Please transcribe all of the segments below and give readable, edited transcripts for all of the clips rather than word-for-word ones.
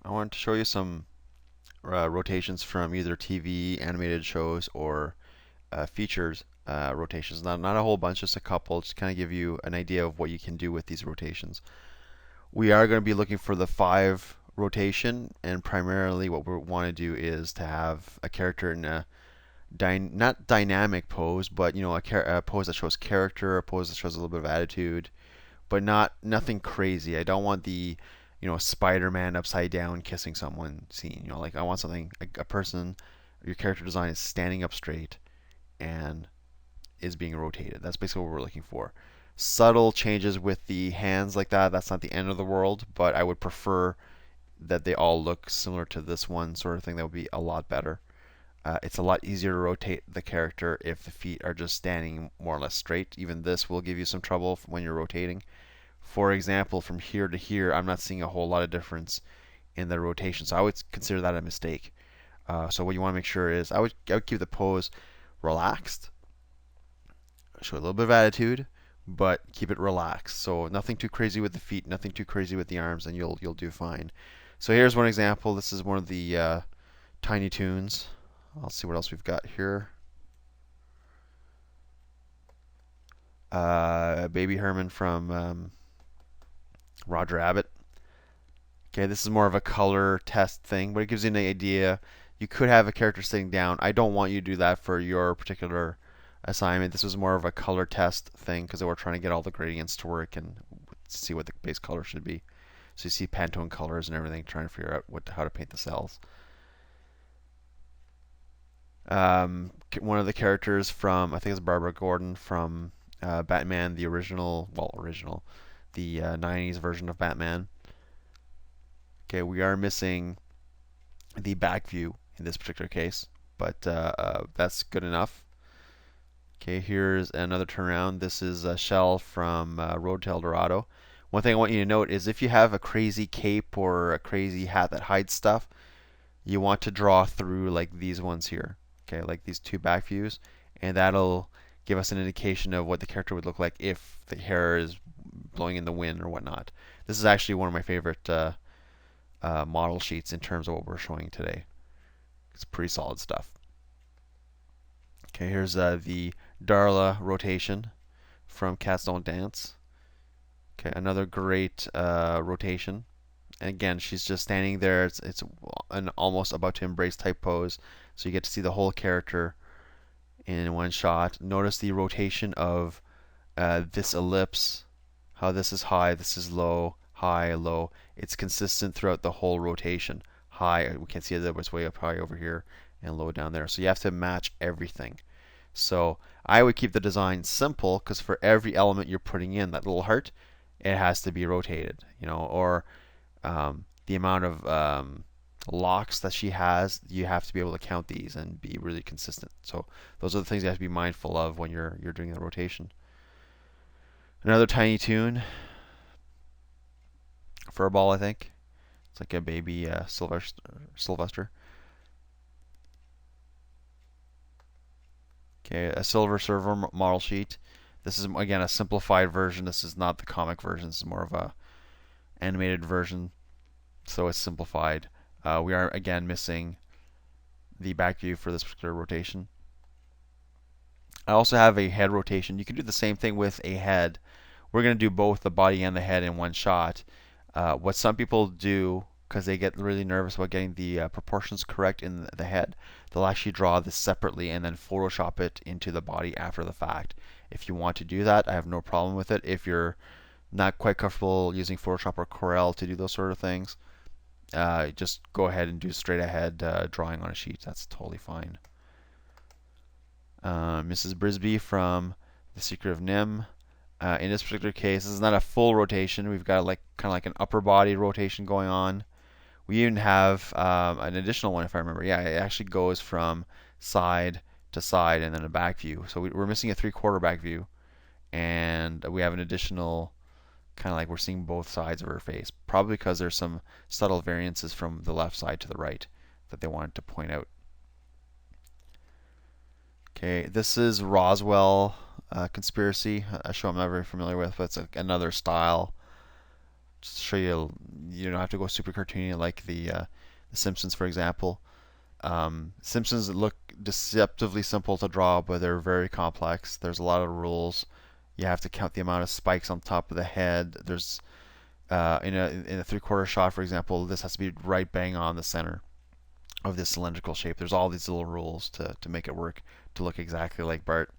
I wanted to show you some rotations from either TV animated shows or features rotations. Not a whole bunch, just a couple, just kind of give you an idea of what you can do with these rotations. We are going to be looking for the 5 rotation, and primarily what we want to do is to have a character in a not dynamic pose, but a pose that shows character, a pose that shows a little bit of attitude, but nothing crazy. I don't want the Spider-Man upside down kissing someone scene. Like I want something like a person, your character design is standing up straight and is being rotated. That's basically what we're looking for. Subtle changes with the hands like that, that's not the end of the world, but I would prefer that they all look similar to this one sort of thing. That would be a lot better. It's a lot easier to rotate the character if the feet are just standing more or less straight. Even this will give you some trouble when you're rotating. For example, from here to here, I'm not seeing a whole lot of difference in the rotation, so I would consider that a mistake. So what you want to make sure is I would keep the pose relaxed, show a little bit of attitude, but keep it relaxed. So nothing too crazy with the feet, nothing too crazy with the arms, and you'll do fine. So here's one example. This is one of the Tiny Toons. I'll see what else we've got here. Baby Herman from Roger Rabbit. Okay, this is more of a color test thing, but it gives you an idea. You could have a character sitting down. I don't want you to do that for your particular assignment. This was more of a color test thing because we're trying to get all the gradients to work and see what the base color should be. So you see Pantone colors and everything, trying to figure out how to paint the cells. One of the characters from, I think it's Barbara Gordon from Batman, the original, the 90s version of Batman. Okay, we are missing the back view in this particular case, but that's good enough. Okay, here's another turnaround. This is Shell from Road to El Dorado. One thing I want you to note is if you have a crazy cape or a crazy hat that hides stuff, you want to draw through like these ones here. Okay, like these 2 back views, and that'll give us an indication of what the character would look like if the hair is blowing in the wind or whatnot. This is actually one of my favorite model sheets in terms of what we're showing today. It's pretty solid stuff. Okay, here's the Darla rotation from Cats Don't Dance. Okay, another great rotation. And again, she's just standing there. It's an almost about to embrace type pose, so you get to see the whole character in one shot. Notice the rotation of this ellipse, how this is high, this is low, high, low. It's consistent throughout the whole rotation. High, we can see that it's way up high over here and low down there. So you have to match everything. So I would keep the design simple because for every element you're putting in, that little heart, it has to be rotated, or the amount of locks that she has, you have to be able to count these and be really consistent. So those are the things you have to be mindful of when you're doing the rotation. Another Tiny Toon, Furball, I think. It's like a baby Sylvester. Okay, a Silver Surfer model sheet. This is again a simplified version. This is not the comic version. This is more of a animated version, so it's simplified. We are again missing the back view for this particular rotation. I also have a head rotation. You can do the same thing with a head. We're going to do both the body and the head in one shot. What some people do, because they get really nervous about getting the proportions correct in the head, they'll actually draw this separately and then Photoshop it into the body after the fact. If you want to do that, I have no problem with it. If you're not quite comfortable using Photoshop or Corel to do those sort of things, just go ahead and do straight ahead drawing on a sheet. That's totally fine. Mrs. Brisby from The Secret of NIMH. In this particular case, this is not a full rotation. We've got like kind of like an upper body rotation going on. We even have an additional one, if I remember. Yeah, it actually goes from side to side and then a back view. So we're missing a 3/4 back view, and we have an additional kind of like we're seeing both sides of her face. Probably because there's some subtle variances from the left side to the right that they wanted to point out. Okay, this is Roswell Conspiracy, a show I'm not very familiar with, but it's another style show you, you don't have to go super cartoony like the Simpsons, for example. Simpsons look deceptively simple to draw, but they're very complex. There's a lot of rules. You have to count the amount of spikes on top of the head. There's in a three-quarter shot, for example, this has to be right bang on the center of this cylindrical shape. There's all these little rules to make it work to look exactly like Bart.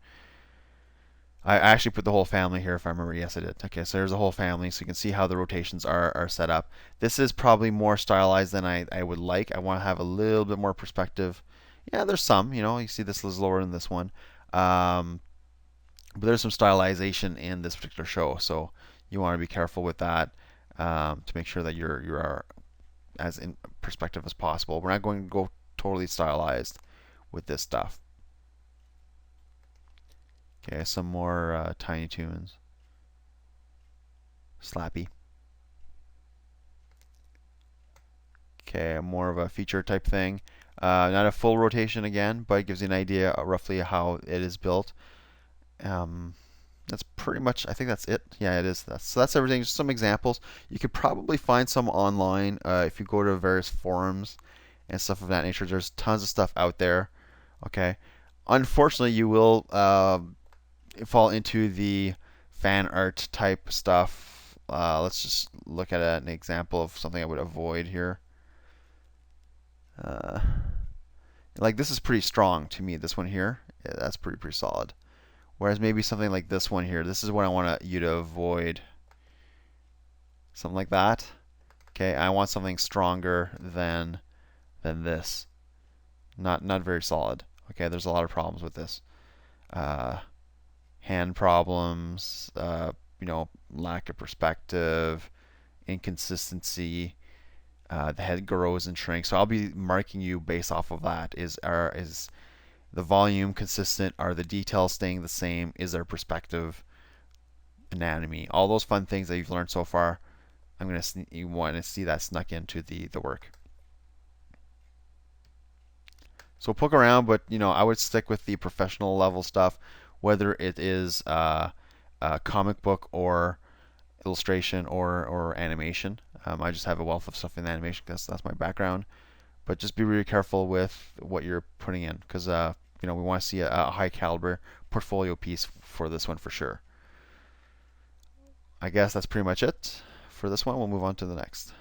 I actually put the whole family here, if I remember. Yes, I did. Okay, so there's the whole family, so you can see how the rotations are set up. This is probably more stylized than I would like. I want to have a little bit more perspective. Yeah, there's some. You see this is lower than this one. But there's some stylization in this particular show, so you want to be careful with that to make sure that you are as in perspective as possible. We're not going to go totally stylized with this stuff. Okay, some more Tiny Toons. Slappy. Okay, more of a feature type thing. Not a full rotation again, but it gives you an idea roughly how it is built. That's pretty much, I think that's it. Yeah, it is. So that's everything. Just some examples. You could probably find some online if you go to various forums and stuff of that nature. There's tons of stuff out there. Okay. Unfortunately, you will fall into the fan art type stuff. Let's just look at an example of something I would avoid here. Like this is pretty strong to me. This one here, yeah, that's pretty solid. Whereas maybe something like this one here, this is what I want you to avoid. Something like that. Okay, I want something stronger than this. Not very solid. Okay, there's a lot of problems with this. Hand problems, lack of perspective, inconsistency. The head grows and shrinks. So I'll be marking you based off of that. Is the volume consistent? Are the details staying the same? Is there perspective, anatomy? All those fun things that you've learned so far. You want to see that snuck into the work. So poke around, but I would stick with the professional level stuff, whether it is a comic book or illustration or animation. I just have a wealth of stuff in animation. That's my background. But just be really careful with what you're putting in, because we want to see a high caliber portfolio piece for this one for sure. I guess that's pretty much it for this one. We'll move on to the next.